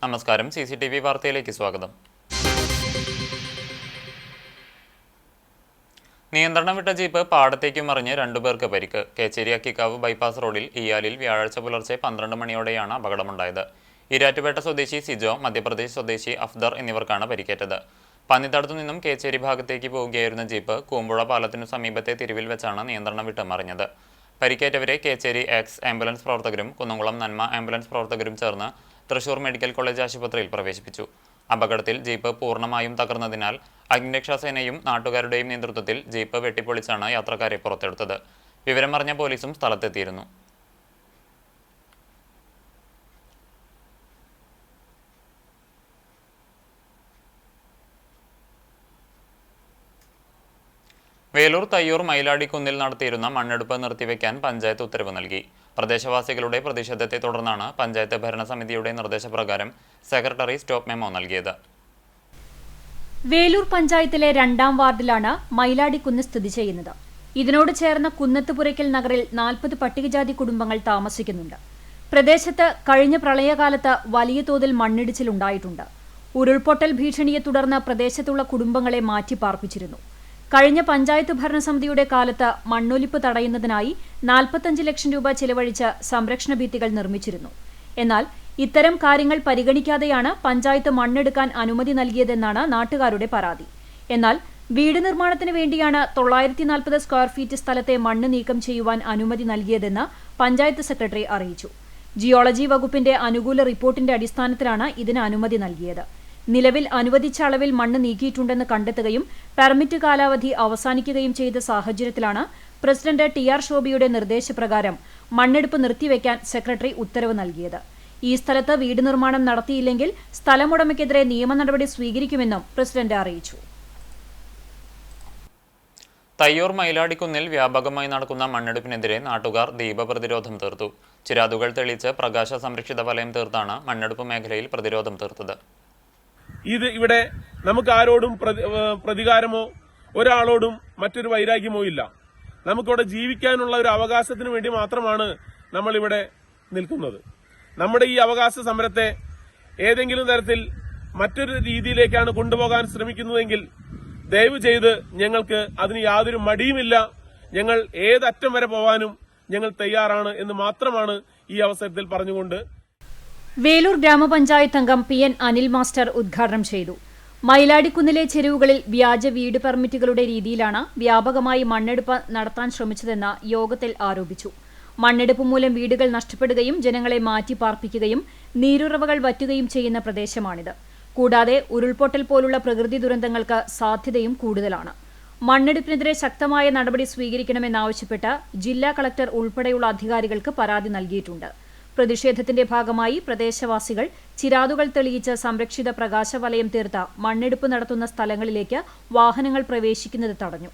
നമസ്കാരം. CCTV വാർത്തയിലേക്ക് സ്വാഗതം. നിയന്ത്രണം വിട്ട ജീപ്പ് പാടത്തേക്ക് മറിഞ്ഞ് രണ്ടുപേർക്ക് പരിക്ക്. കേച്ചേരി അക്കിക്കാവ് ബൈപ്പാസ് റോഡിൽ ഇയാലിൽ വ്യാഴാഴ്ച പുലർച്ചെ 12 മണിയോടെയാണ് അപകടമുണ്ടായത്. ഈരാറ്റുപേട്ട സ്വദേശി സിജോ, മധ്യപ്രദേശ് സ്വദേശി അഫ്ദർ എന്നിവർക്കാണ് പരിക്കേറ്റത്. പന്നിത്തടത്തു നിന്നും കേച്ചേരി ഭാഗത്തേക്ക് പോവുകയായിരുന്ന ജീപ്പ് കൂമ്പുഴ പാലത്തിനു സമീപത്തെ തിരിവിൽ വെച്ചാണ് നിയന്ത്രണം വിട്ട് മറിഞ്ഞത്. പരിക്കേറ്റവരെ കേച്ചേരി എക്സ് ആംബുലൻസ് പ്രവർത്തകരും കുന്നംകുളം നന്മ ആംബുലൻസ് പ്രവർത്തകരും ചേർന്ന് തൃശൂർ മെഡിക്കൽ കോളേജ് ആശുപത്രിയിൽ പ്രവേശിപ്പിച്ചു. അപകടത്തിൽ ജീപ്പ് പൂർണ്ണമായും തകർന്നതിനാൽ അഗ്നിരക്ഷാസേനയും നാട്ടുകാരുടെയും നേതൃത്വത്തിൽ ജീപ്പ് വെട്ടിപ്പൊളിച്ചാണ് യാത്രക്കാരെ പുറത്തെടുത്തത്. വിവരമറിഞ്ഞ പോലീസും സ്ഥലത്തെത്തിയിരുന്നു. വേലൂർ തയ്യൂർ മൈലാടിക്കുന്നിൽ നടത്തിയിരുന്ന മണ്ണെടുപ്പ് നിർത്തിവെക്കാൻ പഞ്ചായത്ത് ഉത്തരവ് നൽകി. പ്രദേശവാസികളുടെ പ്രതിഷേധത്തെ തുടർന്നാണ് പഞ്ചായത്ത് ഭരണസമിതിയുടെ നിർദ്ദേശപ്രകാരം സെക്രട്ടറി സ്റ്റോപ്പ് മെമ്മോ നൽകിയത്. വേലൂർ പഞ്ചായത്തിലെ 2ാം വാർഡിലാണ് മൈലാടിക്കുന്ന് സ്ഥിതി ചെയ്യുന്നത്. ഇതിനോട് ചേർന്ന കുന്നത്തുപുരയ്ക്കൽ നഗറിൽ 40 പട്ടികജാതി കുടുംബങ്ങൾ താമസിക്കുന്നുണ്ട്. പ്രദേശത്ത് കഴിഞ്ഞ പ്രളയകാലത്ത് വലിയ തോതിൽ മണ്ണിടിച്ചിലുണ്ടായിട്ടുണ്ട്. ഉരുൾപൊട്ടൽ ഭീഷണിയെ തുടർന്ന് പ്രദേശത്തുള്ള കുടുംബങ്ങളെ മാറ്റിപ്പാർപ്പിച്ചിരുന്നു. കഴിഞ്ഞ പഞ്ചായത്ത് ഭരണസമിതിയുടെ കാലത്ത് മണ്ണൊലിപ്പ് തടയുന്നതിനായി 45 ലക്ഷം രൂപ ചെലവഴിച്ച് സംരക്ഷണ ഭിത്തികൾ നിർമ്മിച്ചിരുന്നു. എന്നാൽ ഇത്തരം കാര്യങ്ങൾ പരിഗണിക്കാതെയാണ് പഞ്ചായത്ത് മണ്ണെടുക്കാൻ അനുമതി നൽകിയതെന്നാണ് നാട്ടുകാരുടെ പരാതി. എന്നാൽ വീട് നിർമ്മാണത്തിന് വേണ്ടിയാണ് 940 സ്ക്വയർ ഫീറ്റ് സ്ഥലത്തെ മണ്ണ് നീക്കം ചെയ്യുവാൻ അനുമതി നൽകിയതെന്ന് പഞ്ചായത്ത് സെക്രട്ടറി അറിയിച്ചു. ജിയോളജി വകുപ്പിന്റെ അനുകൂല റിപ്പോർട്ടിന്റെ അടിസ്ഥാനത്തിലാണ് ഇതിന് അനുമതി നൽകിയത്. നിലവിൽ അനുവദിച്ച അളവിൽ മണ്ണ് നീക്കിയിട്ടുണ്ടെന്ന് കണ്ടെത്തുകയും പെർമിറ്റ് കാലാവധി അവസാനിക്കുകയും ചെയ്ത സാഹചര്യത്തിലാണ് പ്രസിഡന്റ് TR ശോഭിയുടെ നിർദ്ദേശപ്രകാരം മണ്ണെടുപ്പ് നിർത്തിവെക്കാൻ സെക്രട്ടറി ഉത്തരവ് നൽകിയത്. ഈ സ്ഥലത്ത് വീട് നിർമ്മാണം നടത്തിയില്ലെങ്കിൽ സ്ഥലമുടമയ്ക്കെതിരെ നിയമ നടപടി സ്വീകരിക്കുമെന്നും പ്രസിഡന്റ് അറിയിച്ചു. തയ്യൂർ മൈലാടിക്കുന്നിൽ വ്യാപകമായി നടക്കുന്ന മണ്ണെടുപ്പിനെതിരെ നാട്ടുകാർ ദീപപ്രതിരോധം തീർത്തു. ചിരാതുകൾ തെളിയിച്ച് പ്രകാശ സംരക്ഷിത വലയം തീർത്താണ് മണ്ണെടുപ്പ് മേഖലയിൽ പ്രതിരോധം തീർത്തത്. ഇവിടെ നമുക്ക് ആരോടും പ്രതികാരമോ ഒരാളോടും മറ്റൊരു വൈരാഗ്യമോ ഇല്ല. നമുക്കിവിടെ ജീവിക്കാനുള്ള ഒരു അവകാശത്തിന് വേണ്ടി മാത്രമാണ് നമ്മളിവിടെ നിൽക്കുന്നത്. നമ്മുടെ ഈ അവകാശ സമരത്തെ ഏതെങ്കിലും തരത്തിൽ മറ്റൊരു രീതിയിലേക്കാണ് കൊണ്ടുപോകാൻ ശ്രമിക്കുന്നതെങ്കിൽ ദയവ് ചെയ്ത് ഞങ്ങൾക്ക് അതിന് യാതൊരു മടിയുമില്ല. ഞങ്ങൾ ഏതറ്റം വരെ പോവാനും ഞങ്ങൾ തയ്യാറാണ് എന്ന് മാത്രമാണ് ഈ അവസരത്തിൽ പറഞ്ഞുകൊണ്ട് വേലൂർ ഗ്രാമപഞ്ചായത്ത് അംഗം PN അനിൽ മാസ്റ്റർ ഉദ്ഘാടനം ചെയ്തു. മൈലാടിക്കുന്നിലെ ചെരുവുകളിൽ വ്യാജ വീട് പെർമിറ്റുകളുടെ രീതിയിലാണ് വ്യാപകമായി മണ്ണെടുപ്പ് നടത്താൻ ശ്രമിച്ചതെന്ന് യോഗത്തിൽ ആരോപിച്ചു. മണ്ണെടുപ്പ് മൂലം വീടുകൾ നഷ്ടപ്പെടുകയും ജനങ്ങളെ മാറ്റിപ്പാർപ്പിക്കുകയും നീരുറവകൾ വറ്റുകയും ചെയ്യുന്ന പ്രദേശമാണിത്. കൂടാതെ ഉരുൾപൊട്ടൽ പോലുള്ള പ്രകൃതി ദുരന്തങ്ങൾക്ക് സാധ്യതയും കൂടുതലാണ്. മണ്ണെടുപ്പിനെതിരെ ശക്തമായ നടപടി സ്വീകരിക്കണമെന്നാവശ്യപ്പെട്ട് ജില്ലാ കളക്ടർ ഉൾപ്പെടെയുള്ള അധികാരികൾക്ക് പരാതി നൽകിയിട്ടുണ്ട്. പ്രതിഷേധത്തിന്റെ ഭാഗമായി പ്രദേശവാസികൾ ചിരാതുകൾ തെളിയിച്ച് സംരക്ഷിത പ്രകാശവലയം തീർത്ത മണ്ണെടുപ്പ് നടത്തുന്ന സ്ഥലങ്ങളിലേക്ക് വാഹനങ്ങൾ പ്രവേശിക്കുന്നത് തടഞ്ഞു.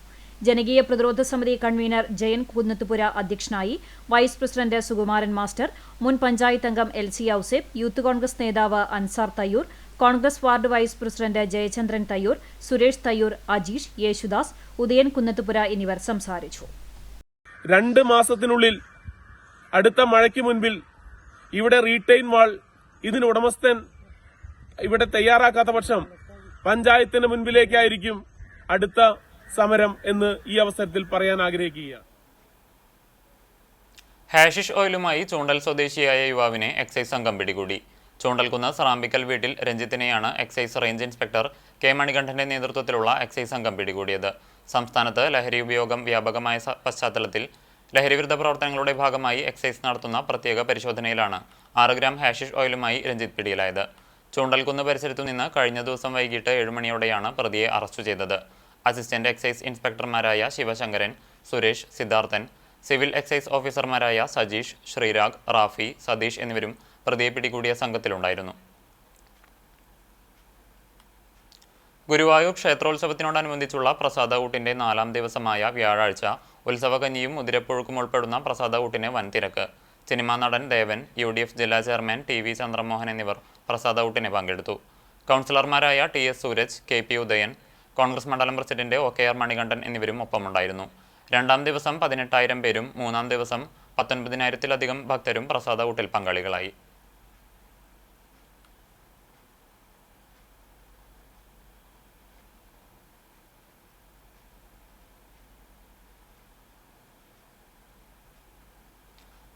ജനകീയ പ്രതിരോധ സമിതി കൺവീനർ ജയൻ കുന്നത്തുപുര അധ്യക്ഷനായി. വൈസ് പ്രസിഡന്റ് സുകുമാരൻ മാസ്റ്റർ, മുൻ പഞ്ചായത്ത് അംഗം LC ഔസേപ്പ്, യൂത്ത് കോൺഗ്രസ് നേതാവ് Ansar Thayyur, Congress ward vice president Jayachandran Thayyur, Suresh Thayyur, Ajeesh, Yesudas, Udayan Kunnathupura എന്നിവർ സംസാരിച്ചു. 2 മാസത്തിനുള്ളിൽ അടുത്ത മഴയ്ക്ക് മുൻപിൽ ഇവിടെ റീറ്റെയിൻ വാൾ ഇതിന് ഉടമസ്ഥൻ ഇവിടെ തയ്യാറാക്കാത്ത പക്ഷം പഞ്ചായത്തിന് മുൻപിലേക്കായിരിക്കും അടുത്ത സമരം എന്ന് ഈ അവസരത്തിൽ പറയാൻ ആഗ്രഹിക്കുകയാണ്. ഹാഷിഷ് ഓയിലുമായി ചൂണ്ടൽ സ്വദേശിയായ യുവാവിനെ എക്സൈസ് സംഘം പിടികൂടി. ചൂണ്ടൽകുന്ന് സറാമ്പിക്കൽ വീട്ടിൽ രഞ്ജിത്തിനെയാണ് എക്സൈസ് റേഞ്ച് ഇൻസ്പെക്ടർ K മണികണ്ഠന്റെ നേതൃത്വത്തിലുള്ള എക്സൈസ് സംഘം പിടികൂടിയത്. സംസ്ഥാനത്ത് ലഹരി ഉപയോഗം വ്യാപകമായ പശ്ചാത്തലത്തിൽ ലഹരിവിരുദ്ധ പ്രവർത്തനങ്ങളുടെ ഭാഗമായി എക്സൈസ് നടത്തുന്ന പ്രത്യേക പരിശോധനയിലാണ് 6 ഗ്രാം ഹാഷിഷ് ഓയിലുമായി രഞ്ജിത്ത് പിടിയിലായത്. ചൂണ്ടൽകുന്ന് പരിസരത്തു നിന്ന് കഴിഞ്ഞ ദിവസം വൈകിട്ട് 7 മണിയോടെയാണ് പ്രതിയെ അറസ്റ്റ് ചെയ്തത്. അസിസ്റ്റന്റ് എക്സൈസ് ഇൻസ്പെക്ടർമാരായ ശിവശങ്കരൻ, സുരേഷ്, സിദ്ധാർത്ഥൻ, സിവിൽ എക്സൈസ് ഓഫീസർമാരായ സജീഷ്, ശ്രീരാഗ്, റാഫി, സതീഷ് എന്നിവരും പ്രതിയെ പിടികൂടിയ സംഘത്തിലുണ്ടായിരുന്നു. ഗുരുവായൂർ ക്ഷേത്രോത്സവത്തിനോടനുബന്ധിച്ചുള്ള പ്രസാദഊട്ടിന്റെ 4ാം ദിവസമായ വ്യാഴാഴ്ച ഉത്സവകഞ്ഞിയും മുതിരപ്പുഴുക്കും ഉൾപ്പെടുന്ന പ്രസാദഊട്ടിന് വൻ തിരക്ക്. സിനിമാ നടൻ ദേവൻ, UDF ജില്ലാ ചെയർമാൻ TV ചന്ദ്രമോഹൻ എന്നിവർ പ്രസാദഊട്ടിന് പങ്കെടുത്തു. കൗൺസിലർമാരായ TS സൂരജ്, KP ഉദയൻ, കോൺഗ്രസ് മണ്ഡലം പ്രസിഡന്റ് OKR മണികണ്ഠൻ എന്നിവരും ഒപ്പമുണ്ടായിരുന്നു. 2ാം ദിവസം 18,000 പേരും 3ാം ദിവസം 19,000-ലധികം ഭക്തരും പ്രസാദഊട്ടിൽ പങ്കാളികളായി.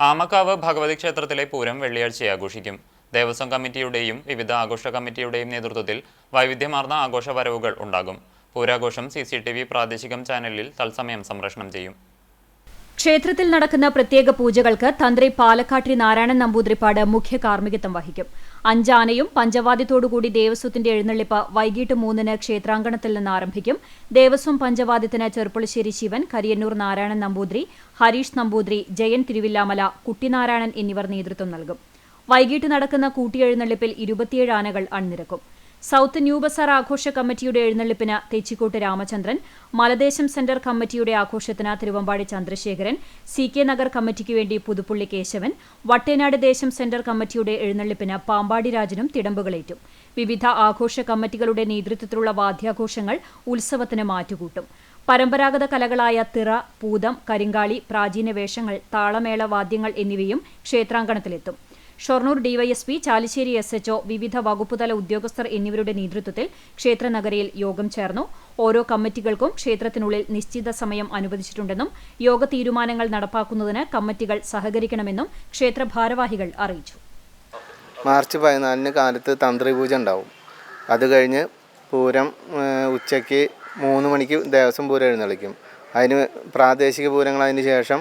ആമക്കാവ് ഭഗവതി ക്ഷേത്രത്തിലെ പൂരം വെള്ളിയാഴ്ച ആഘോഷിക്കും. ദേവസ്വം കമ്മിറ്റിയുടെയും വിവിധ ആഘോഷ കമ്മിറ്റിയുടെയും നേതൃത്വത്തിൽ വൈവിധ്യമാർന്ന ആഘോഷ വരവുകൾ ഉണ്ടാകും. പൂരാഘോഷം CCTV പ്രാദേശികം ചാനലിൽ തത്സമയം സംപ്രേഷണം ചെയ്യും. ക്ഷേത്രത്തിൽ നടക്കുന്ന പ്രത്യേക പൂജകൾക്ക് തന്ത്രി പാലക്കാട്ടിരി നാരായണൻ നമ്പൂതിരിപ്പാട് മുഖ്യ കാർമ്മികത്വം വഹിക്കും. 5 ആനയും പഞ്ചവാദ്യത്തോടുകൂടി ദേവസ്വത്തിന്റെ എഴുന്നള്ളിപ്പ് വൈകിട്ട് 3-ന് ക്ഷേത്രാങ്കണത്തിൽ നിന്ന് ആരംഭിക്കും. ദേവസ്വം പഞ്ചവാദ്യത്തിന് ചെറുപ്പുളശ്ശേരി ശിവൻ, കരിയന്നൂർ നാരായണൻ നമ്പൂതിരി, ഹരീഷ് നമ്പൂതിരി, ജയൻ തിരുവില്ലാമല, കുട്ടിനാരായണൻ എന്നിവർ നേതൃത്വം നൽകും. വൈകിട്ട് നടക്കുന്ന കൂട്ടിയെഴുന്നള്ളിപ്പിൽ 27 ആനകൾ അണിനിരക്കും. സൌത്ത് ന്യൂ ബസാർ ആഘോഷ കമ്മിറ്റിയുടെ എഴുന്നള്ളിപ്പിന് തെച്ചിക്കോട്ട് രാമചന്ദ്രൻ, മലദേശം സെന്റർ കമ്മിറ്റിയുടെ ആഘോഷത്തിന് തിരുവമ്പാടി ചന്ദ്രശേഖരൻ, CK നഗർ കമ്മിറ്റിക്ക് വേണ്ടി പുതുപ്പള്ളി കേശവൻ, വട്ടേനാട് ദേശം സെന്റർ കമ്മിറ്റിയുടെ എഴുന്നള്ളിപ്പിന് പാമ്പാടി രാജനും തിടമ്പുകളേറ്റും. വിവിധ ആഘോഷ കമ്മിറ്റികളുടെ നേതൃത്വത്തിലുള്ള വാദ്യാഘോഷങ്ങൾ ഉത്സവത്തിന് മാറ്റുകൂട്ടും. പരമ്പരാഗത കലകളായ തിറ, പൂതം, കരിങ്കാളി, പ്രാചീന വേഷങ്ങൾ, താളമേള വാദ്യങ്ങൾ എന്നിവയും ക്ഷേത്രാങ്കണത്തിലെത്തും. ഷൊർണൂർ DYSP, ചാലിശ്ശേരി SHO, വിവിധ വകുപ്പുതല ഉദ്യോഗസ്ഥർ എന്നിവരുടെ നേതൃത്വത്തിൽ ക്ഷേത്രനഗരിയിൽ യോഗം ചേർന്നു. ഓരോ കമ്മിറ്റികൾക്കും ക്ഷേത്രത്തിനുള്ളിൽ നിശ്ചിത സമയം അനുവദിച്ചിട്ടുണ്ടെന്നും യോഗ തീരുമാനങ്ങൾ നടപ്പാക്കുന്നതിന് കമ്മിറ്റികൾ സഹകരിക്കണമെന്നും ക്ഷേത്ര ഭാരവാഹികൾ അറിയിച്ചു. മാർച്ച് 14 കാലത്ത് തന്ത്രി പൂജ ഉണ്ടാവും. അത് കഴിഞ്ഞ് പൂരം ഉച്ചയ്ക്ക് 3 മണിക്ക് ദേവസ്വം പൂരം എഴുന്നള്ളിക്കും. അതിന് പ്രാദേശിക പൂരങ്ങൾ അതിന് ശേഷം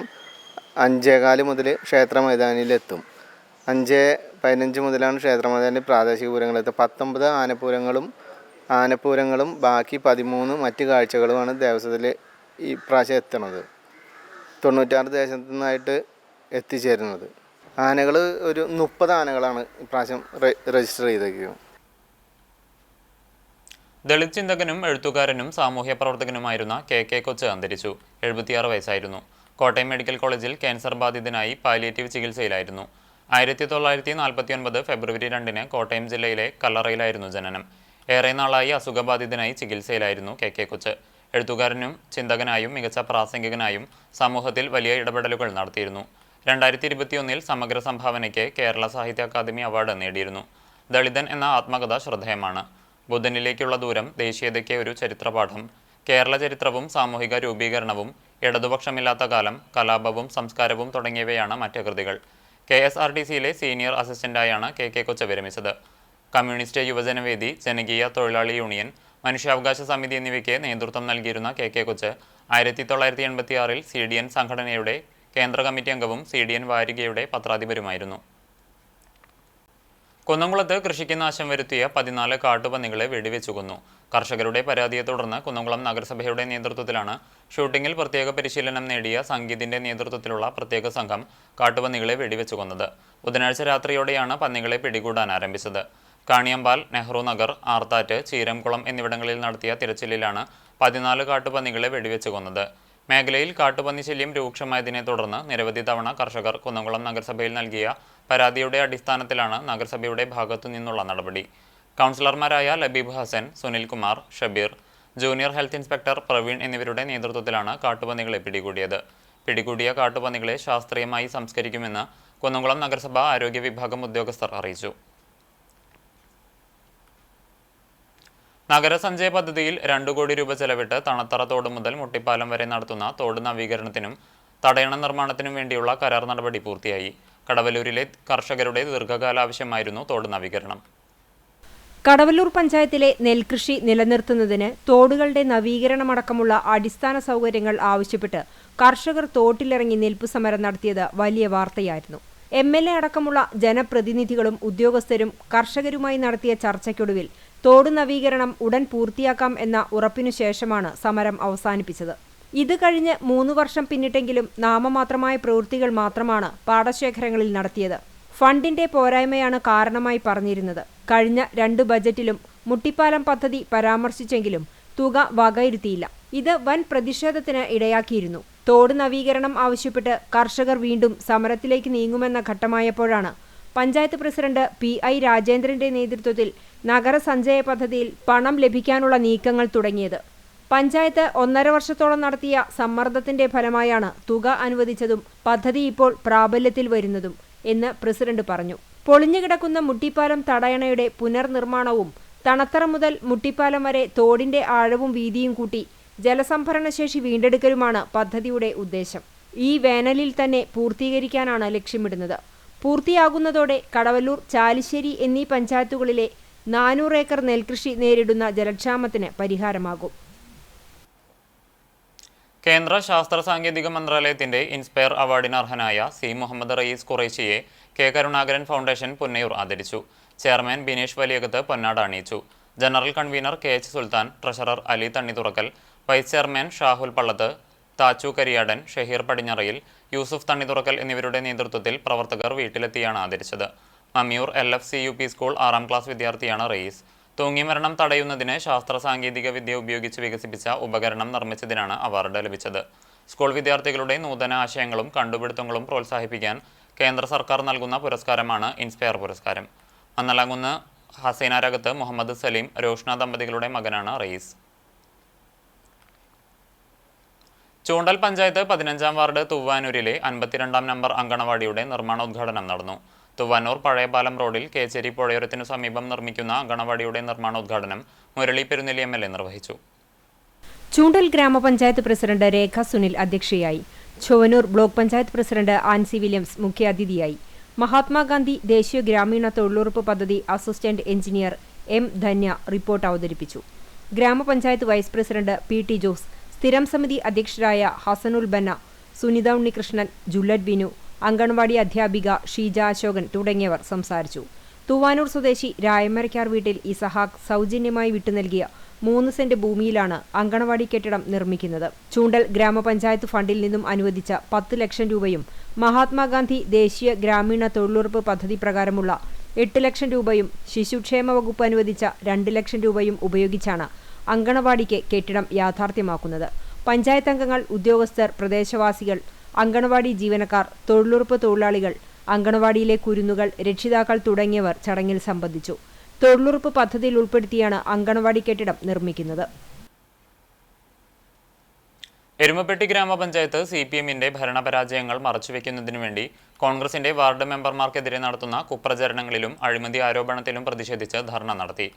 5:15 മുതൽ ക്ഷേത്ര മൈതാനിയിലെത്തും. 5:15 മുതലാണ് ക്ഷേത്ര മൈതാനിൽ പ്രാദേശിക പൂരങ്ങളെത്തുക. 19 ആനപ്പൂരങ്ങളും ബാക്കി 13 മറ്റ് കാഴ്ചകളുമാണ് ദേവസ്വത്തിൽ ഈ പ്രാവശ്യം എത്തുന്നത്. 96 ദേശത്തു നിന്നായിട്ട് എത്തിച്ചേരുന്നത്. ആനകൾ ഒരു 30 ആനകളാണ് ഇപ്രാവശ്യം രജിസ്റ്റർ ചെയ്തേക്കുന്നത്. ദളിത് ചിന്തകനും എഴുത്തുകാരനും സാമൂഹ്യ പ്രവർത്തകനുമായിരുന്ന KK കൊച്ച് അന്തരിച്ചു. 76 വയസ്സായിരുന്നു. കോട്ടയം മെഡിക്കൽ കോളേജിൽ ക്യാൻസർ ബാധിതനായി പാലിയേറ്റീവ് ചികിത്സയിലായിരുന്നു. 1949 ഫെബ്രുവരി 2-ന് കോട്ടയം ജില്ലയിലെ കല്ലറയിലായിരുന്നു ജനനം. ഏറെ നാളായി അസുഖബാധിതനായി ചികിത്സയിലായിരുന്നു KK കൊച്ച്. എഴുത്തുകാരനും ചിന്തകനായും മികച്ച പ്രാസംഗികനായും സമൂഹത്തിൽ വലിയ ഇടപെടലുകൾ നടത്തിയിരുന്നു. 2021 സമഗ്ര സംഭാവനയ്ക്ക് കേരള സാഹിത്യ അക്കാദമി അവാർഡ് നേടിയിരുന്നു. ദളിതൻ എന്ന ആത്മകഥ ശ്രദ്ധേയമാണ്. ബുദ്ധനിലേക്കുള്ള ദൂരം, ദേശീയതയ്ക്ക് ഒരു ചരിത്രപാഠം, കേരള ചരിത്രവും സാമൂഹിക രൂപീകരണവും, ഇടതുപക്ഷമില്ലാത്ത കാലം, കലാപവും സംസ്കാരവും തുടങ്ങിയവയാണ് മറ്റ് കൃതികൾ. KSRTCയിലെ സീനിയർ അസിസ്റ്റന്റായാണ് KK കൊച്ച് വിരമിച്ചത്. കമ്മ്യൂണിസ്റ്റ് യുവജനവേദി, ജനകീയ തൊഴിലാളി യൂണിയൻ, മനുഷ്യാവകാശ സമിതി എന്നിവയ്ക്ക് നേതൃത്വം നൽകിയിരുന്ന KK കൊച്ച് 1986 CDN സംഘടനയുടെ കേന്ദ്ര കമ്മിറ്റി അംഗവും CDN വാരികയുടെ പത്രാധിപരുമായിരുന്നു. കുന്നംകുളത്ത് കൃഷിക്ക് നാശം വരുത്തിയ 14 കാട്ടുപന്നികളെ വെടിവെച്ചു കൊന്നു. കർഷകരുടെ പരാതിയെ തുടർന്ന് കുന്നംകുളം നഗരസഭയുടെ നേതൃത്വത്തിലാണ് ഷൂട്ടിംഗിൽ പ്രത്യേക പരിശീലനം നേടിയ സംഗീതിന്റെ നേതൃത്വത്തിലുള്ള പ്രത്യേക സംഘം കാട്ടുപന്നികളെ വെടിവെച്ചു കൊന്നത്. ബുധനാഴ്ച രാത്രിയോടെയാണ് പന്നികളെ പിടികൂടാൻ ആരംഭിച്ചത്. കാണിയമ്പാൽ, നെഹ്റു നഗർ, ആർത്താറ്റ്, ചീരംകുളം എന്നിവിടങ്ങളിൽ നടത്തിയ തിരച്ചിലിലാണ് 14 കാട്ടുപന്നികളെ വെടിവെച്ചു കൊന്നത്. മേഖലയിൽ കാട്ടുപന്നി ശല്യം രൂക്ഷമായതിനെ തുടർന്ന് നിരവധി തവണ കർഷകർ കുന്നംകുളം നഗരസഭയിൽ നൽകിയ പരാതിയുടെ അടിസ്ഥാനത്തിലാണ് നഗരസഭയുടെ ഭാഗത്തു നിന്നുള്ള നടപടി. കൗൺസിലർമാരായ Labeeb Hasan, Sunilkumar, Shabeer, junior health inspector Praveen എന്നിവരുടെ നേതൃത്വത്തിലാണ് കാട്ടുപന്നികളെ പിടികൂടിയത്. പിടികൂടിയ കാട്ടുപന്നികളെ ശാസ്ത്രീയമായി സംസ്കരിക്കുമെന്ന് കുന്നംകുളം നഗരസഭ ആരോഗ്യ വിഭാഗം ഉദ്യോഗസ്ഥർ അറിയിച്ചു. നഗരസഞ്ചയ പദ്ധതിയിൽ 2 കോടി രൂപ ചെലവിട്ട് തണത്തറ തോട് മുതൽ മുട്ടിപ്പാലം വരെ നടത്തുന്ന തോട് നവീകരണത്തിനും തടയണ നിർമ്മാണത്തിനും വേണ്ടിയുള്ള കരാർ നടപടി പൂർത്തിയായി. കടവല്ലൂരിലെ കർഷകരുടെ ദീർഘകാല ആവശ്യമായിരുന്നു തോട് നവീകരണം. കടവല്ലൂർ പഞ്ചായത്തിലെ നെൽകൃഷി നിലനിർത്തുന്നതിന് തോടുകളുടെ നവീകരണമടക്കമുള്ള അടിസ്ഥാന സൗകര്യങ്ങൾ ആവശ്യപ്പെട്ട് കർഷകർ തോട്ടിലിറങ്ങി നിൽപ്പ് സമരം നടത്തിയത് വലിയ വാർത്തയായിരുന്നു. MLA അടക്കമുള്ള ജനപ്രതിനിധികളും ഉദ്യോഗസ്ഥരും കർഷകരുമായി നടത്തിയ ചർച്ചയ്ക്കൊടുവിൽ തോട് നവീകരണം ഉടൻ പൂർത്തിയാക്കാം എന്ന ഉറപ്പിനു ശേഷമാണ് സമരം അവസാനിപ്പിച്ചത്. ഇത് കഴിഞ്ഞ് 3 വർഷം പിന്നിട്ടെങ്കിലും നാമമാത്രമായ പ്രവൃത്തികൾ മാത്രമാണ് പാടശേഖരങ്ങളിൽ നടത്തിയത്. ഫണ്ടിന്റെ പോരായ്മയാണ് കാരണമായി പറഞ്ഞിരുന്നത്. കഴിഞ്ഞ 2 ബജറ്റിലും മുട്ടിപ്പാലം പദ്ധതി പരാമർശിച്ചെങ്കിലും തുക വകയിരുത്തിയില്ല. ഇത് വൻ പ്രതിഷേധത്തിന് ഇടയാക്കിയിരുന്നു. തോട് നവീകരണം ആവശ്യപ്പെട്ട് കർഷകർ വീണ്ടും സമരത്തിലേക്ക് നീങ്ങുമെന്ന ഘട്ടമായപ്പോഴാണ് പഞ്ചായത്ത് പ്രസിഡന്റ് PI രാജേന്ദ്രന്റെ നേതൃത്വത്തിൽ നഗരസഞ്ചയ പദ്ധതിയിൽ പണം ലഭിക്കാനുള്ള നീക്കങ്ങൾ തുടങ്ങിയത്. പഞ്ചായത്ത് 1.5 വർഷത്തോളം നടത്തിയ സമ്മർദ്ദത്തിന്റെ ഫലമായാണ് തുക അനുവദിച്ചതും പദ്ധതി ഇപ്പോൾ പ്രാബല്യത്തിൽ വരുന്നതും എന്ന് പ്രസിഡന്റ് പറഞ്ഞു. പൊളിഞ്ഞുകിടക്കുന്ന മുട്ടിപ്പാലം തടയണയുടെ പുനർനിർമ്മാണവും തണത്തറ മുതൽ മുട്ടിപ്പാലം വരെ തോടിന്റെ ആഴവും വീതിയും കൂട്ടി ജലസംഭരണശേഷി വീണ്ടെടുക്കലുമാണ് പദ്ധതിയുടെ ഉദ്ദേശം. ഈ വേനലിൽ തന്നെ പൂർത്തീകരിക്കാനാണ് ലക്ഷ്യമിടുന്നത്. പൂർത്തിയാകുന്നതോടെ കടവല്ലൂർ, ചാലിശ്ശേരി എന്നീ പഞ്ചായത്തുകളിലെ 400 ഏക്കർ നെൽകൃഷി നേരിടുന്ന ജലക്ഷാമത്തിന് പരിഹാരമാകും. കേന്ദ്ര ശാസ്ത്ര സാങ്കേതിക മന്ത്രാലയത്തിന്റെ ഇൻസ്പയർ അവാർഡിന് അർഹനായ സി മുഹമ്മദ് റയീസ് ഖുറൈശിയെ കെ കരുണാകരൻ ഫൗണ്ടേഷൻ പുന്നയൂർ ആദരിച്ചു. ചെയർമാൻ ബിനേഷ് വലിയകത്ത് പൊന്നാട അണിയിച്ചു. General convener K H Sulthan, treasurer Ali Thannithurakkal, vice chairman Shahul Pallath, Thachu Kariyadan, Shaheer Padinjarayil, Yusuf Thannithurakkal എന്നിവരുടെ നേതൃത്വത്തിൽ പ്രവർത്തകർ വീട്ടിലെത്തിയാണ് ആദരിച്ചത്. മമ്മിയൂർ LFCUP സ്കൂൾ 6ാം ക്ലാസ് വിദ്യാർത്ഥിയാണ് റയീസ്. തൂങ്ങിമരണം തടയുന്നതിന് ശാസ്ത്ര സാങ്കേതിക വിദ്യ ഉപയോഗിച്ച് വികസിപ്പിച്ച ഉപകരണം നിർമ്മിച്ചതിനാണ് അവാർഡ് ലഭിച്ചത്. സ്കൂൾ വിദ്യാർത്ഥികളുടെ നൂതന ആശയങ്ങളും കണ്ടുപിടുത്തങ്ങളും പ്രോത്സാഹിപ്പിക്കാൻ കേന്ദ്ര സർക്കാർ നൽകുന്ന പുരസ്കാരമാണ് ഇൻസ്പയർ പുരസ്കാരം. മന്നലാങ്കുന്ന് ഹസീനാരകത്ത് മുഹമ്മദ് സലീം, രോഷ്ന ദമ്പതികളുടെ മകനാണ് റയീസ്. ചൂണ്ടൽ പഞ്ചായത്ത് 15ാം വാർഡ് തുവ്വാനൂരിലെ 52ാം നമ്പർ അങ്കണവാടിയുടെ നിർമ്മാണോദ്ഘാടനം നടന്നു. തുവ്വാനൂർ പഴയപാലം റോഡിൽ കേച്ചേരി പുഴയോരത്തിനു സമീപം നിർമ്മിക്കുന്ന അങ്കണവാടിയുടെ നിർമ്മാണോദ്ഘാടനം മുരളി പെരുന്നെല്ലി MLA നിർവഹിച്ചു. ചൂണ്ടൽ ഗ്രാമപഞ്ചായത്ത് പ്രസിഡന്റ് രേഖ സുനിൽ അധ്യക്ഷയായി. Chowannur block panchayat president Ancy Williams Mahatma Gandhi. മഹാത്മാഗാന്ധി ദേശീയ ഗ്രാമീണ തൊഴിലുറപ്പ് പദ്ധതി assistant engineer M Dhanya report അവതരിപ്പിച്ചു. Grama panchayat vice president PT Jose, സ്ഥിരം സമിതി അധ്യക്ഷരായ ഹസനുൽ ബന്ന, സുനിത ഉണ്ണികൃഷ്ണൻ, ജുല്ലറ്റ് ബിനു, അങ്കണവാടി അധ്യാപിക ഷീജ അശോകൻ തുടങ്ങിയവർ സംസാരിച്ചു. തുവാനൂർ സ്വദേശി രായമരക്കാർ വീട്ടിൽ ഇസഹാക്ക് സൗജന്യമായി വിട്ടുനൽകിയ 3 സെന്റ് ഭൂമിയിലാണ് അങ്കണവാടി കെട്ടിടം നിർമ്മിക്കുന്നത്. ചൂണ്ടൽ ഗ്രാമപഞ്ചായത്ത് ഫണ്ടിൽ നിന്നും അനുവദിച്ച 10 ലക്ഷം രൂപയും മഹാത്മാഗാന്ധി ദേശീയ ഗ്രാമീണ തൊഴിലുറപ്പ് പദ്ധതി പ്രകാരമുള്ള 8 ലക്ഷം രൂപയും ശിശുക്ഷേമ വകുപ്പ് അനുവദിച്ച 2 ലക്ഷം രൂപയും ഉപയോഗിച്ചാണ് അങ്കണവാടിക്ക് കെട്ടിടം യാഥാർത്ഥ്യമാക്കുന്നത്. പഞ്ചായത്ത് അംഗങ്ങൾ, ഉദ്യോഗസ്ഥർ, പ്രദേശവാസികൾ, അങ്കണവാടി ജീവനക്കാർ, തൊഴിലുറപ്പ് തൊഴിലാളികൾ, അങ്കണവാടിയിലെ കുരുന്നുകൾ, രക്ഷിതാക്കൾ തുടങ്ങിയവർ ചടങ്ങിൽ സംബന്ധിച്ചു. തൊഴിലുറപ്പ് പദ്ധതിയിൽ ഉൾപ്പെടുത്തിയാണ് അങ്കണവാടി കെട്ടിടം നിർമ്മിക്കുന്നത്. എരുമപ്പെട്ടി ഗ്രാമപഞ്ചായത്ത് CPMന്റെ ഭരണപരാജയങ്ങൾ മറച്ചുവെക്കുന്നതിനു വേണ്ടി കോൺഗ്രസിന്റെ വാർഡ് മെമ്പർമാർക്കെതിരെ നടത്തുന്ന കുപ്രചരണങ്ങളിലും അഴിമതി ആരോപണത്തിലും പ്രതിഷേധിച്ച് ധർണ നടത്തി.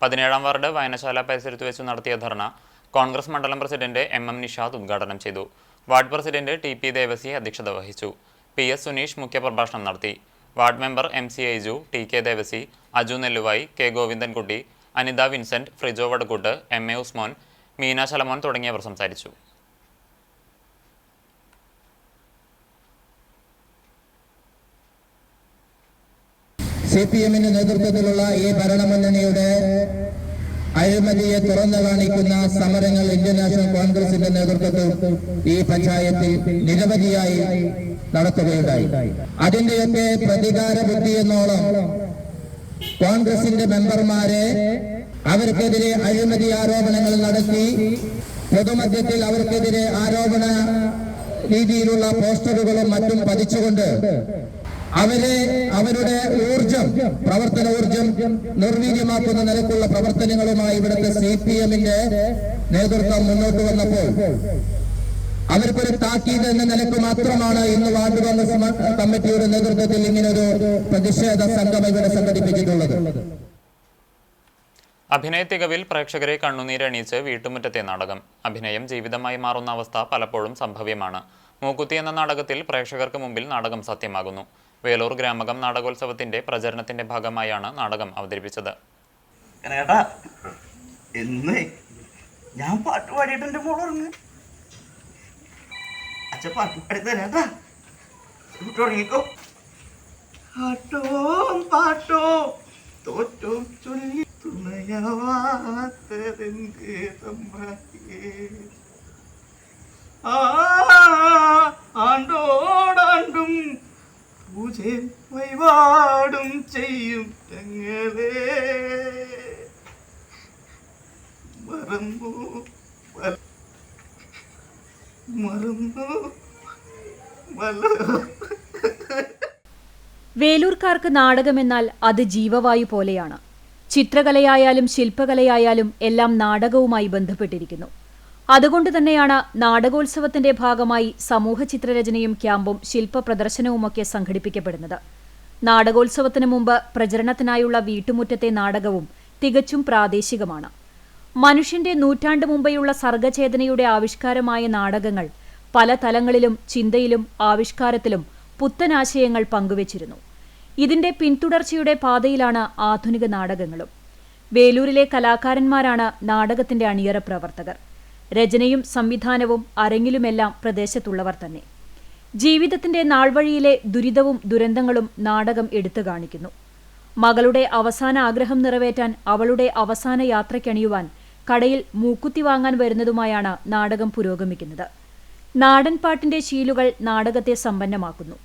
17ാം വാർഡ് വായനശാല പരിസരത്ത് വെച്ച് നടത്തിയ ധർണ കോൺഗ്രസ് മണ്ഡലം പ്രസിഡന്റ് MM നിഷാദ് ഉദ്ഘാടനം ചെയ്തു. വാർഡ് പ്രസിഡന്റ് TP ദേവസി അധ്യക്ഷത വഹിച്ചു. PS സുനീഷ് മുഖ്യപ്രഭാഷണം നടത്തി. Ward member MC Aiju, TK Devasi, Aju Nelluvayi, K Govindankutty, Anitha Vincent, Frijo Vadakkoot, MA Usmon, Meena Shalamon തുടങ്ങിയവർ സംസാരിച്ചു. CPMന്റെ നേതൃത്വത്തിലുള്ള ഈ ഭരണമുന്നണിയുടെ അഴിമതിയെ തുറന്നു കാണിക്കുന്ന സമരങ്ങൾ ഇന്ത്യൻ നാഷണൽ കോൺഗ്രസിന്റെ നേതൃത്വത്തിൽ ഈ പഞ്ചായത്തിൽ നിരവധിയായി നടത്തുകയുണ്ടായി. അതിന്റെയൊക്കെ പ്രതികാര ബുദ്ധി എന്നോളം കോൺഗ്രസിന്റെ മെമ്പർമാരെ അവർക്കെതിരെ അഴിമതി ആരോപണങ്ങൾ നടത്തി പൊതുമധ്യത്തിൽ അവർക്കെതിരെ ആരോപണ രീതിയിലുള്ള പോസ്റ്ററുകളും മറ്റും പതിച്ചുകൊണ്ട് അവരുടെ പ്രവർത്തന ഊർജം നിർവീര്യമാക്കുന്ന നിലക്കുള്ള പ്രവർത്തനങ്ങളുമായി ഇവിടുത്തെ CPMന്റെ നേതൃത്വം മുന്നോട്ട് വന്നപ്പോൾ അവർക്കൊരു താക്കീത് എന്ന നിലക്ക് മാത്രമാണ് ഇന്ന് വാർഡ് കോൺഗ്രസ് കമ്മിറ്റിയുടെ നേതൃത്വത്തിൽ ഇങ്ങനൊരു പ്രതിഷേധ സംഗമം ഇവിടെ സംഘടിപ്പിച്ചിട്ടുള്ളത്. അഭിനയ തികവിൽ പ്രേക്ഷകരെ കണ്ണുനീരണിയിച്ച് വീട്ടുമുറ്റത്തെ നാടകം. അഭിനയം ജീവിതമായി മാറുന്ന അവസ്ഥ പലപ്പോഴും സംഭവ്യമാണ്. മൂക്കുത്തി എന്ന നാടകത്തിൽ പ്രേക്ഷകർക്ക് മുമ്പിൽ നാടകം സത്യമാകുന്നു. വേലൂർ ഗ്രാമകം നാടകോത്സവത്തിന്റെ പ്രചരണത്തിന്റെ ഭാഗമായാണ് നാടകം അവതരിപ്പിച്ചത്. ഞാൻ പാട്ട് പാടിയിട്ട് മോളറിഞ്ഞ് അച്ഛ പാട്ട് പാടി തരാട്ടാ. തുടങ്ങിക്കോ. പാട്ടോ പാട്ടോ തോറ്റോ ചൊല്ലി തുണയാവാത്തതെങ്ക് ആണ്ടോടാണ്ടും പൂജയും വഴിപാടും ചെയ്യും ഞങ്ങളെ മറന്നു വേലൂർക്കാർക്ക് നാടകമെന്നാൽ അത് ജീവവായു പോലെയാണ്. ചിത്രകലയായാലും ശില്പകലയായാലും എല്ലാം നാടകവുമായി ബന്ധപ്പെട്ടിരിക്കുന്നു. അതുകൊണ്ട് തന്നെയാണ് നാടകോത്സവത്തിന്റെ ഭാഗമായി സമൂഹ ചിത്രരചനയും ക്യാമ്പും ശില്പ പ്രദർശനവുമൊക്കെ സംഘടിപ്പിക്കപ്പെടുന്നത്. നാടകോത്സവത്തിന് മുമ്പ് പ്രചരണത്തിനായുള്ള വീട്ടുമുറ്റത്തെ നാടകവും തികച്ചും പ്രാദേശികമാണ്. മനുഷ്യന്റെ നൂറ്റാണ്ട് മുമ്പെയുള്ള സർഗചേതനയുടെ ആവിഷ്കാരമായ നാടകങ്ങൾ പല തലങ്ങളിലും ചിന്തയിലും ആവിഷ്കാരത്തിലും പുത്തനാശയങ്ങൾ പങ്കുവച്ചിരുന്നു. ഇതിന്റെ പിന്തുടർച്ചയുടെ പാതയിലാണ് ആധുനിക നാടകങ്ങളും. വേലൂരിലെ കലാകാരന്മാരാണ് നാടകത്തിന്റെ അണിയറ പ്രവർത്തകർ. രചനയും സംവിധാനവും അരങ്ങിലുമെല്ലാം പ്രദേശത്തുള്ളവർ തന്നെ. ജീവിതത്തിന്റെ നാൾവഴിയിലെ ദുരിതവും ദുരന്തങ്ങളും നാടകം എടുത്തു കാണിക്കുന്നു. മകളുടെ അവസാന ആഗ്രഹം നിറവേറ്റാൻ അവളുടെ അവസാന യാത്രയ്ക്കണിയുവാൻ കടയിൽ മൂക്കുത്തി വാങ്ങാൻ വരുന്നതുമായാണ് നാടകം പുരോഗമിക്കുന്നത്. നാടൻപാട്ടിന്റെ ശീലുകൾ നാടകത്തെ സമ്പന്നമാക്കുന്നു.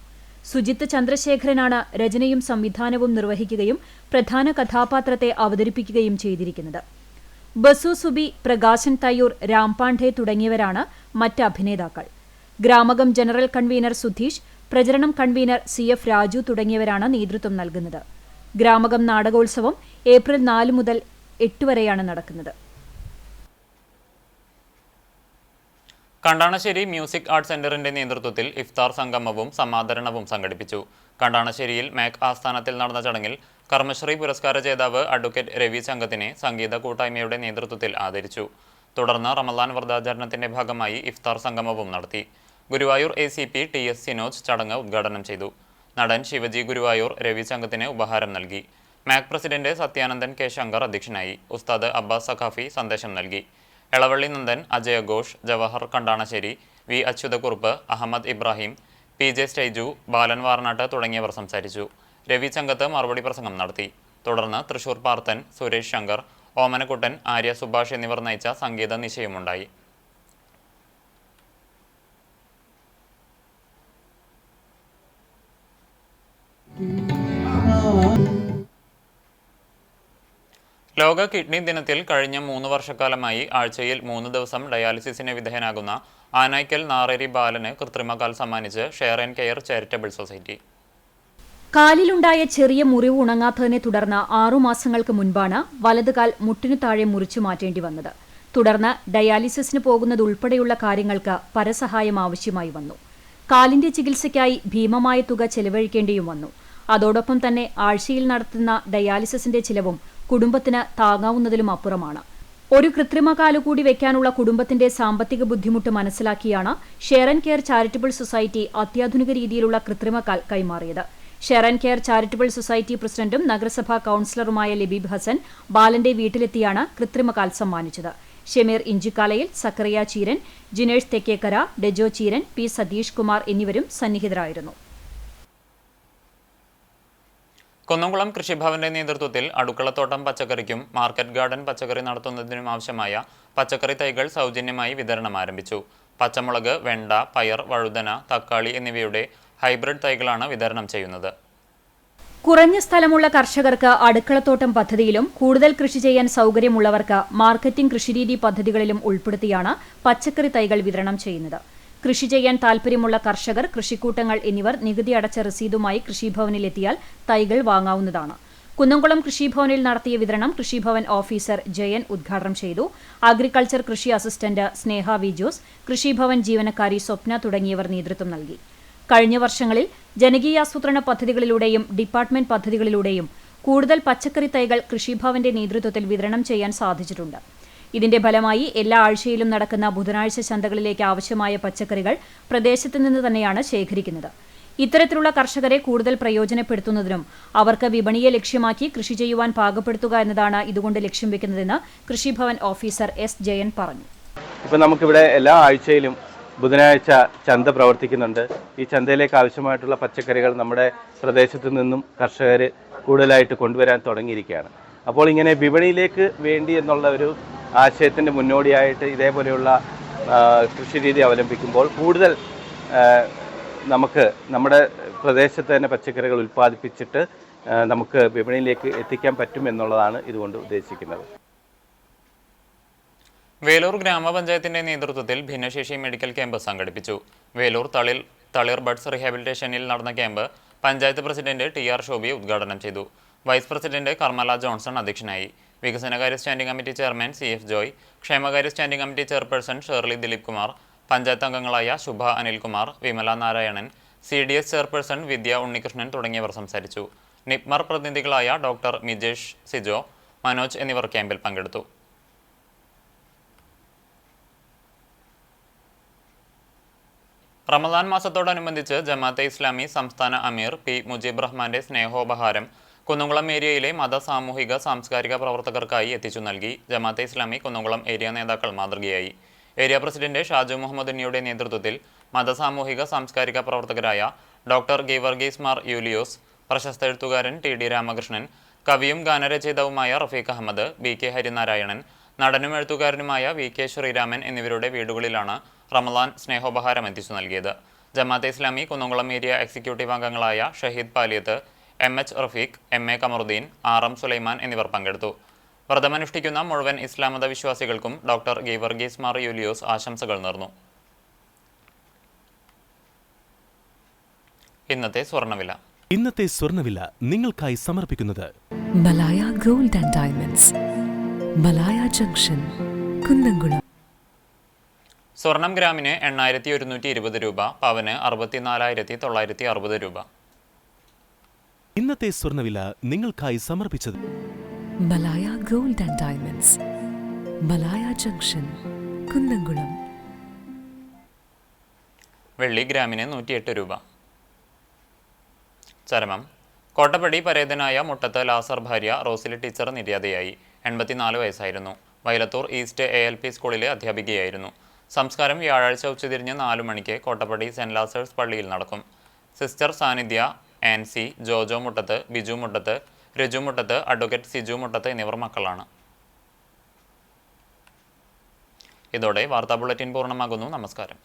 സുജിത്ത് ചന്ദ്രശേഖരനാണ് രചനയും സംവിധാനവും നിർവഹിക്കുകയും പ്രധാന കഥാപാത്രത്തെ അവതരിപ്പിക്കുകയും ചെയ്തിരിക്കുന്നത്. ബസു സുബി, പ്രകാശൻ തയ്യൂർ, രാംപാണ്ഡെ തുടങ്ങിയവരാണ് മറ്റ് അഭിനേതാക്കൾ. ഗ്രാമകം ജനറൽ കൺവീനർ സുധീഷ്, പ്രചരണം കൺവീനർ CF രാജു തുടങ്ങിയവരാണ് നേതൃത്വം നൽകുന്നത്. ഗ്രാമകം നാടകോത്സവം ഏപ്രിൽ 4 മുതൽ 8 വരെയാണ് നടക്കുന്നത്. കണ്ടാണശ്ശേരി മ്യൂസിക് ആർട്സ് സെന്ററിന്റെ നേതൃത്വത്തിൽ ഇഫ്താർ സംഗമവും സമാദരണവും സംഘടിപ്പിച്ചു. കണ്ടാണശ്ശേരിയിൽ മാക് ആസ്ഥാനത്തിൽ നടന്ന ചടങ്ങിൽ കർമ്മശ്രീ പുരസ്കാര ജേതാവ് അഡ്വക്കേറ്റ് രവി ചങ്കത്തിനെ സംഗീത കൂട്ടായ്മയുടെ നേതൃത്വത്തിൽ ആദരിച്ചു. തുടർന്ന് റമദാൻ വ്രതാചരണത്തിന്റെ ഭാഗമായി ഇഫ്താർ സംഗമവും നടത്തി. ഗുരുവായൂർ ACP TS സിനോജ് ചടങ്ങ് ഉദ്ഘാടനം ചെയ്തു. നടൻ ശിവജി ഗുരുവായൂർ രവി ചങ്കത്തിന് ഉപഹാരം നൽകി. Mac president Sathyanandan K Shankar അധ്യക്ഷനായി. ഉസ്താദ് അബ്ബാസ് സഖാഫി സന്ദേശം നൽകി. എളവള്ളി നന്ദൻ, അജയ ഘോഷ്, ജവഹർ കണ്ടാണശ്ശേരി, V അച്യുതക്കുറുപ്പ്, അഹമ്മദ് ഇബ്രാഹിം, PJ സ്റ്റൈജു, ബാലൻ വാർനാട്ട് തുടങ്ങിയവർ സംസാരിച്ചു. രവി ചങ്കത്ത് മറുപടി പ്രസംഗം നടത്തി. തുടർന്ന് തൃശൂർ പാർത്തൻ, സുരേഷ് ശങ്കർ, ഓമനക്കുട്ടൻ, ആര്യ സുഭാഷ് എന്നിവർ നയിച്ച സംഗീത നിശയുമുണ്ടായി. ലോക കിഡ്നി ദിനത്തിൽ കഴിഞ്ഞ 3 വർഷക്കാലമായി ആഴ്ചയിൽ 3 ദിവസം ഡയാലിസിസിന് വിധേയനാകുന്ന ആനായ്ക്കൽ നാറേരി ബാലന് കൃത്രിമകാൽ സമ്മാനിച്ച് share and care charitable society. കാലിലുണ്ടായ ചെറിയ മുറിവ് ഉണങ്ങാത്തതിനെ തുടർന്ന് 6 മാസങ്ങൾക്ക് മുൻപാണ് വലതുകാൽ മുട്ടിനു താഴെ മുറിച്ചു മാറ്റേണ്ടി വന്നത്. തുടർന്ന് ഡയാലിസിസിന് പോകുന്നതുൾപ്പെടെയുള്ള കാര്യങ്ങൾക്ക് പരസഹായം ആവശ്യമായി വന്നു. കാലിന്റെ ചികിത്സയ്ക്കായി ഭീമമായ തുക ചെലവഴിക്കേണ്ടിയും വന്നു. അതോടൊപ്പം തന്നെ ആഴ്ചയിൽ നടത്തുന്ന ഡയാലിസിസിന്റെ ചിലവും കുടുംബത്തിന് താങ്ങാവുന്നതിലും അപ്പുറമാണ്. ഒരു കൃത്രിമ കാലുകൂടി വെക്കാനുള്ള കുടുംബത്തിന്റെ സാമ്പത്തിക ബുദ്ധിമുട്ട് മനസ്സിലാക്കിയാണ് share and care charitable society അത്യാധുനിക രീതിയിലുള്ള കൃത്രിമക്കാൽ കൈമാറിയത്. Share and care charitable society പ്രസിഡന്റും നഗരസഭാ കൌൺസിലറുമായ ലബീബ് ഹസൻ ബാലന്റെ വീട്ടിലെത്തിയാണ് കൃത്രിമക്കാൽ സമ്മാനിച്ചത്. ഷെമീർ ഇഞ്ചിക്കാലയിൽ, സക്കറിയ ചീരൻ, ജിനേഷ് തെക്കേക്കര, ഡെജോ ചീരൻ, P സതീഷ് കുമാർ എന്നിവരും സന്നിഹിതരായിരുന്നു. കുന്നംകുളം കൃഷിഭവന്റെ നേതൃത്വത്തിൽ അടുക്കളത്തോട്ടം പച്ചക്കറിക്കും മാർക്കറ്റ് ഗാർഡൻ പച്ചക്കറി നടത്തുന്നതിനും ആവശ്യമായ പച്ചക്കറി തൈകൾ സൗജന്യമായി വിതരണം ആരംഭിച്ചു. പച്ചമുളക്, വെണ്ട, പയർ, വഴുതന, തക്കാളി എന്നിവയുടെ ഹൈബ്രിഡ് തൈകളാണ് വിതരണം ചെയ്യുന്നത്. കുറഞ്ഞ സ്ഥലമുള്ള കർഷകർക്ക് അടുക്കളത്തോട്ടം പദ്ധതിയിലും കൂടുതൽ കൃഷി ചെയ്യാൻ സൗകര്യമുള്ളവർക്ക് മാർക്കറ്റിംഗ് കൃഷിരീതി പദ്ധതികളിലും ഉൾപ്പെടുത്തിയാണ് പച്ചക്കറി തൈകൾ വിതരണം ചെയ്യുന്നത്. കൃഷി ചെയ്യാൻ താൽപര്യമുള്ള കർഷകർ, കൃഷിക്കൂട്ടങ്ങൾ എന്നിവർ നികുതി അടച്ച രസീതുമായി കൃഷിഭവനിലെത്തിയാൽ തൈകൾ വാങ്ങാവുന്നതാണ്. കുന്നംകുളം കൃഷിഭവനിൽ നടത്തിയ വിതരണം കൃഷിഭവൻ ഓഫീസർ ജയൻ ഉദ്ഘാടനം ചെയ്തു. അഗ്രികൾച്ചർ കൃഷി അസിസ്റ്റന്റ് സ്നേഹ വി ജോസ്, കൃഷിഭവൻ ജീവനക്കാരി സ്വപ്ന തുടങ്ങിയവർ നേതൃത്വം നൽകി. കഴിഞ്ഞ വർഷങ്ങളിൽ ജനകീയാസൂത്രണ പദ്ധതികളിലൂടെയും ഡിപ്പാർട്ട്മെന്റ് പദ്ധതികളിലൂടെയും കൂടുതൽ പച്ചക്കറി തൈകൾ കൃഷിഭവന്റെ നേതൃത്വത്തിൽ വിതരണം ചെയ്യാൻ സാധിച്ചിട്ടുണ്ട്. ഇതിന്റെ ഫലമായി എല്ലാ ആഴ്ചയിലും നടക്കുന്ന ബുധനാഴ്ച ചന്തകളിലേക്ക് ആവശ്യമായ പച്ചക്കറികൾ പ്രദേശത്ത് നിന്ന് തന്നെയാണ് ശേഖരിക്കുന്നത്. ഇത്തരത്തിലുള്ള കർഷകരെ കൂടുതൽ പ്രയോജനപ്പെടുത്തുന്നതിനും അവർക്ക് വിപണിയെ ലക്ഷ്യമാക്കി കൃഷി ചെയ്യുവാൻ പാകപ്പെടുത്തുക എന്നതാണ് ഇതുകൊണ്ട് ലക്ഷ്യം വെക്കുന്നതെന്ന് കൃഷിഭവൻ ഓഫീസർ S ജയൻ പറഞ്ഞു. ഇപ്പം നമുക്കിവിടെ എല്ലാ ആഴ്ചയിലും ബുധനാഴ്ച ചന്ത പ്രവർത്തിക്കുന്നുണ്ട്. ഈ ചന്തയിലേക്ക് ആവശ്യമായിട്ടുള്ള പച്ചക്കറികൾ നമ്മുടെ പ്രദേശത്തു നിന്നും കർഷകർ കൂടുതലായിട്ട് കൊണ്ടുവരാൻ തുടങ്ങിയിരിക്കുകയാണ്. അപ്പോൾ ഇങ്ങനെ വിപണിയിലേക്ക് വേണ്ടി എന്നുള്ള ഒരു ആശയത്തിൻ്റെ മുന്നോടിയായിട്ട് ഇതേപോലെയുള്ള കൃഷിരീതി അവലംബിക്കുമ്പോൾ കൂടുതൽ നമുക്ക് നമ്മുടെ പ്രദേശത്ത് തന്നെ പച്ചക്കറികൾ ഉൽപ്പാദിപ്പിച്ചിട്ട് നമുക്ക് വിപണിയിലേക്ക് എത്തിക്കാൻ പറ്റുമെന്നുള്ളതാണ് ഇതുകൊണ്ട് ഉദ്ദേശിക്കുന്നത്. വേലൂർ ഗ്രാമപഞ്ചായത്തിന്റെ നേതൃത്വത്തിൽ ഭിന്നശേഷി മെഡിക്കൽ ക്യാമ്പ് സംഘടിപ്പിച്ചു. വേലൂർ തളിർ ബഡ്സ് റീഹാബിലിറ്റേഷനിൽ നടന്ന camp panchayat president TR Shobhi ഉദ്ഘാടനം ചെയ്തു. വൈസ് പ്രസിഡന്റ് കർമ്മല ജോൺസൺ അധ്യക്ഷനായി. വികസനകാര്യ standing committee chairman CF Joy, ക്ഷേമകാര്യ standing committee chairperson Shirley Dileep Kumar, panchayat അംഗങ്ങളായ ശുഭ അനിൽകുമാർ, വിമല നാരായണൻ, CDS ചെയർപേഴ്സൺ വിദ്യ ഉണ്ണികൃഷ്ണൻ തുടങ്ങിയവർ സംസാരിച്ചു. നിപ്മർ പ്രതിനിധികളായ ഡോക്ടർ മിജേഷ് സിജോ, മനോജ് എന്നിവർ ക്യാമ്പിൽ പങ്കെടുത്തു. റമദാൻ മാസത്തോടനുബന്ധിച്ച് ജമാഅത്തെ ഇസ്ലാമി സംസ്ഥാന അമീർ പി മുജീബ് റഹ്മാന്റെ സ്നേഹോപഹാരം കുന്നംകുളം ഏരിയയിലെ മത സാമൂഹിക സാംസ്കാരിക പ്രവർത്തകർക്കായി എത്തിച്ചു നൽകി. ജമാഅത്തെ ഇസ്ലാമി കുന്നംകുളം ഏരിയ നേതാക്കൾ മാതൃകയായി. ഏരിയ പ്രസിഡന്റ് ഷാജു മുഹമ്മദ് ഉണ്ണിയുടെ നേതൃത്വത്തിൽ മത സാമൂഹിക സാംസ്കാരിക പ്രവർത്തകരായ ഡോക്ടർ ഗീവർഗീസ് മാർ യൂലിയോസ്, പ്രശസ്ത എഴുത്തുകാരൻ ടി.ഡി. രാമകൃഷ്ണൻ, കവിയും ഗാനരചയിതാവുമായ റഫീഖ് അഹമ്മദ്, ബി.കെ. ഹരിനാരായണൻ, നടനും എഴുത്തുകാരനുമായ വി.കെ. ശ്രീരാമൻ എന്നിവരുടെ വീടുകളിലാണ് റമദാൻ സ്നേഹോപഹാരം എത്തിച്ചു നൽകിയത്. ജമാഅത്തെ ഇസ്ലാമി കുന്നംകുളം ഏരിയ എക്സിക്യൂട്ടീവ് അംഗങ്ങളായ ഷഹീദ് പാലിയത്ത്, എം.എച്ച്. റഫീഖ്, എം.എ. കമറുദ്ദീൻ, ആർ.എം. സുലൈമാൻ എന്നിവർ പങ്കെടുത്തു. വ്രതമനുഷ്ഠിക്കുന്ന മുഴുവൻ ഇസ്ലാം മത വിശ്വാസികൾക്കും ഡോക്ടർ ഗീവർഗീസ് മാർ യൂലിയോസ് ആശംസകൾ നേർന്നു. ഇന്നത്തെ സ്വർണ്ണവില നിങ്ങൾക്കായി സമർപ്പിക്കുന്നത് Malaya gold and diamonds, Malaya junction, Kunnamkulam. സ്വർണം ഗ്രാമിന് 8,120 രൂപ, പവന് 64,960 രൂപ. ഇന്നത്തെ സ്വർണ്ണവില നിങ്ങൾക്കായി സമർപ്പിച്ചത് Malaya gold and diamonds, Malaya junction, Kunnamkulam. വെള്ളി ഗ്രാമിന് 108 രൂപ. ചരമം: കോട്ടപ്പടി പരേതനായ മുട്ടത്ത് ലാസർ ഭാര്യ റോസിലി ടീച്ചർ നിര്യാതയായി. 84 വയസ്സായിരുന്നു. വൈലത്തൂർ ഈസ്റ്റ് ALP സ്കൂളിലെ അധ്യാപികയായിരുന്നു. സംസ്കാരം വ്യാഴാഴ്ച ഉച്ചതിരിഞ്ഞ് 4 മണിക്ക് കോട്ടപ്പടി സെന്റ് ലാസേഴ്സ് പള്ളിയിൽ നടക്കും. സിസ്റ്റർ സാന്നിധ്യ, ആൻസി, ജോജോ മുട്ടത്ത്, ബിജു മുട്ടത്ത്, രജു മുട്ടത്ത്, അഡ്വക്കേറ്റ് സിജു മുട്ടത്ത് എന്നിവർ മക്കളാണ്. ഇതോടെ വാർത്താ ബുള്ളറ്റിൻ പൂർണ്ണമാകുന്നു. നമസ്കാരം.